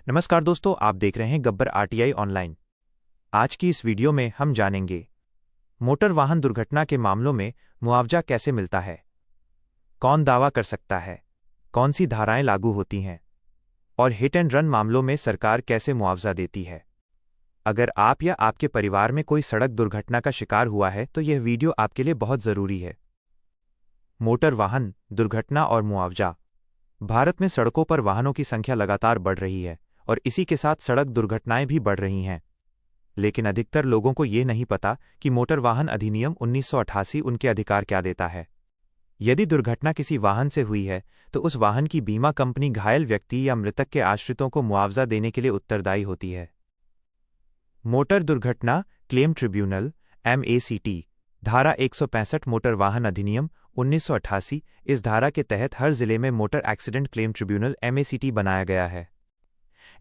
नमस्कार दोस्तों, आप देख रहे हैं गब्बर आरटीआई ऑनलाइन। आज की इस वीडियो में हम जानेंगे मोटर वाहन दुर्घटना के मामलों में मुआवजा कैसे मिलता है, कौन दावा कर सकता है, कौन सी धाराएं लागू होती हैं और हिट एंड रन मामलों में सरकार कैसे मुआवजा देती है। अगर आप या आपके परिवार में कोई सड़क दुर्घटना का शिकार हुआ है तो यह वीडियो आपके लिए बहुत ज़रूरी है। मोटर वाहन दुर्घटना और मुआवजा। भारत में सड़कों पर वाहनों की संख्या लगातार बढ़ रही है और इसी के साथ सड़क दुर्घटनाएं भी बढ़ रही हैं। लेकिन अधिकतर लोगों को ये नहीं पता कि मोटर वाहन अधिनियम 1988 उनके अधिकार क्या देता है। यदि दुर्घटना किसी वाहन से हुई है तो उस वाहन की बीमा कंपनी घायल व्यक्ति या मृतक के आश्रितों को मुआवजा देने के लिए उत्तरदायी होती है। मोटर दुर्घटना क्लेम ट्रिब्यूनल MACT धारा 165 मोटर वाहन अधिनियम 1988। इस धारा के तहत हर जिले में motor accident claim tribunal MACT बनाया गया है।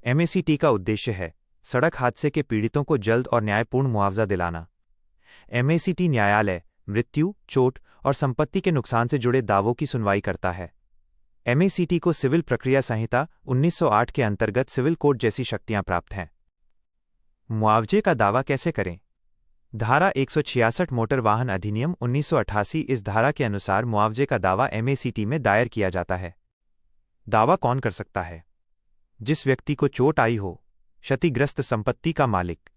MACT का उद्देश्य है सड़क हादसे के पीड़ितों को जल्द और न्यायपूर्ण मुआवजा दिलाना। MACT न्यायालय, मृत्यु, चोट और संपत्ति के नुकसान से जुड़े दावों की सुनवाई करता है। MACT को सिविल प्रक्रिया संहिता 1908 के अंतर्गत सिविल कोड जैसी शक्तियां प्राप्त हैं। मुआवजे का दावा कैसे करें? धारा 166 मोटर वाहन अधिनियम 1988। इस धारा के अनुसार मुआवजे का दावा MACT में दायर किया जाता है। दावा कौन कर सकता है? जिस व्यक्ति को चोट आई हो, क्षतिग्रस्त संपत्ति का मालिक,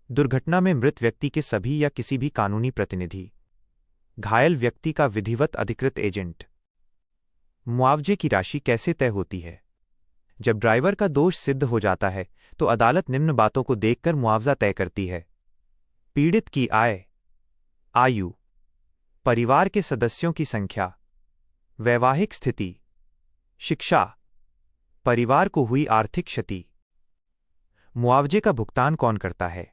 दुर्घटना में मृत व्यक्ति के सभी या किसी भी कानूनी प्रतिनिधि, घायल व्यक्ति का विधिवत अधिकृत एजेंट। मुआवजे की राशि कैसे तय होती है? जब ड्राइवर का दोष सिद्ध हो जाता है तो अदालत निम्न बातों को देखकर मुआवजा तय करती है: पीड़ित की आय, आयु, परिवार के सदस्यों की संख्या, वैवाहिक स्थिति, शिक्षा, परिवार को हुई आर्थिक क्षति। मुआवजे का भुगतान कौन करता है?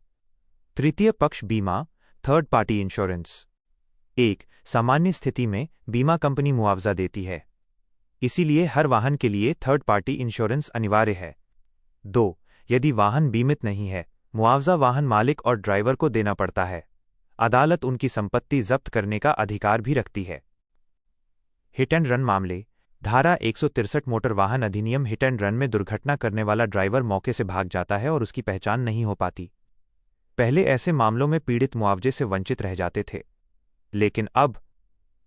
तृतीय पक्ष बीमा, थर्ड पार्टी इंश्योरेंस। 1. सामान्य स्थिति में बीमा कंपनी मुआवजा देती है, इसीलिए हर वाहन के लिए थर्ड पार्टी इंश्योरेंस अनिवार्य है। 2. यदि वाहन बीमित नहीं है, मुआवजा वाहन मालिक और ड्राइवर को देना पड़ता है। अदालत उनकी संपत्ति जब्त करने का अधिकार भी रखती है। हिट एंड रन मामले। धारा 163 मोटर वाहन अधिनियम। हिट एंड रन में दुर्घटना करने वाला ड्राइवर मौके से भाग जाता है और उसकी पहचान नहीं हो पाती। पहले ऐसे मामलों में पीड़ित मुआवजे से वंचित रह जाते थे, लेकिन अब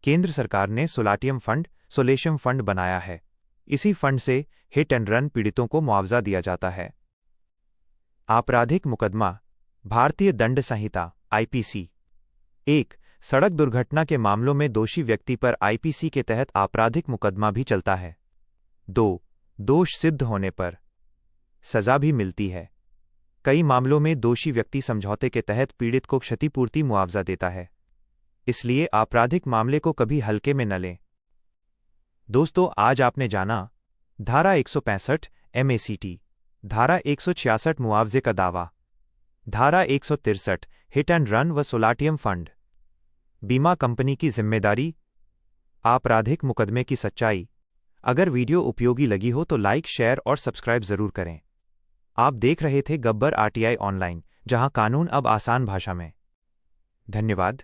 केंद्र सरकार ने सोलेशियम फंड बनाया है। इसी फंड से हिट एंड रन पीड़ितों को मुआवजा दिया जाता है। आपराधिक मुकदमा। भारतीय दंड संहिता IPC। 1. सड़क दुर्घटना के मामलों में दोषी व्यक्ति पर IPC के तहत आपराधिक मुकदमा भी चलता है। 2. दोष सिद्ध होने पर सजा भी मिलती है। कई मामलों में दोषी व्यक्ति समझौते के तहत पीड़ित को क्षतिपूर्ति मुआवजा देता है, इसलिए आपराधिक मामले को कभी हल्के में न लें। दोस्तों, आज आपने जाना धारा 165 MACT, धारा 166 मुआवजे का दावा, धारा 163 हिट एंड रन व सोलाटियम फंड, बीमा कंपनी की जिम्मेदारी, आपराधिक मुकदमे की सच्चाई। अगर वीडियो उपयोगी लगी हो तो लाइक, शेयर और सब्सक्राइब जरूर करें। आप देख रहे थे गब्बर आरटीआई ऑनलाइन, जहां कानून अब आसान भाषा में। धन्यवाद।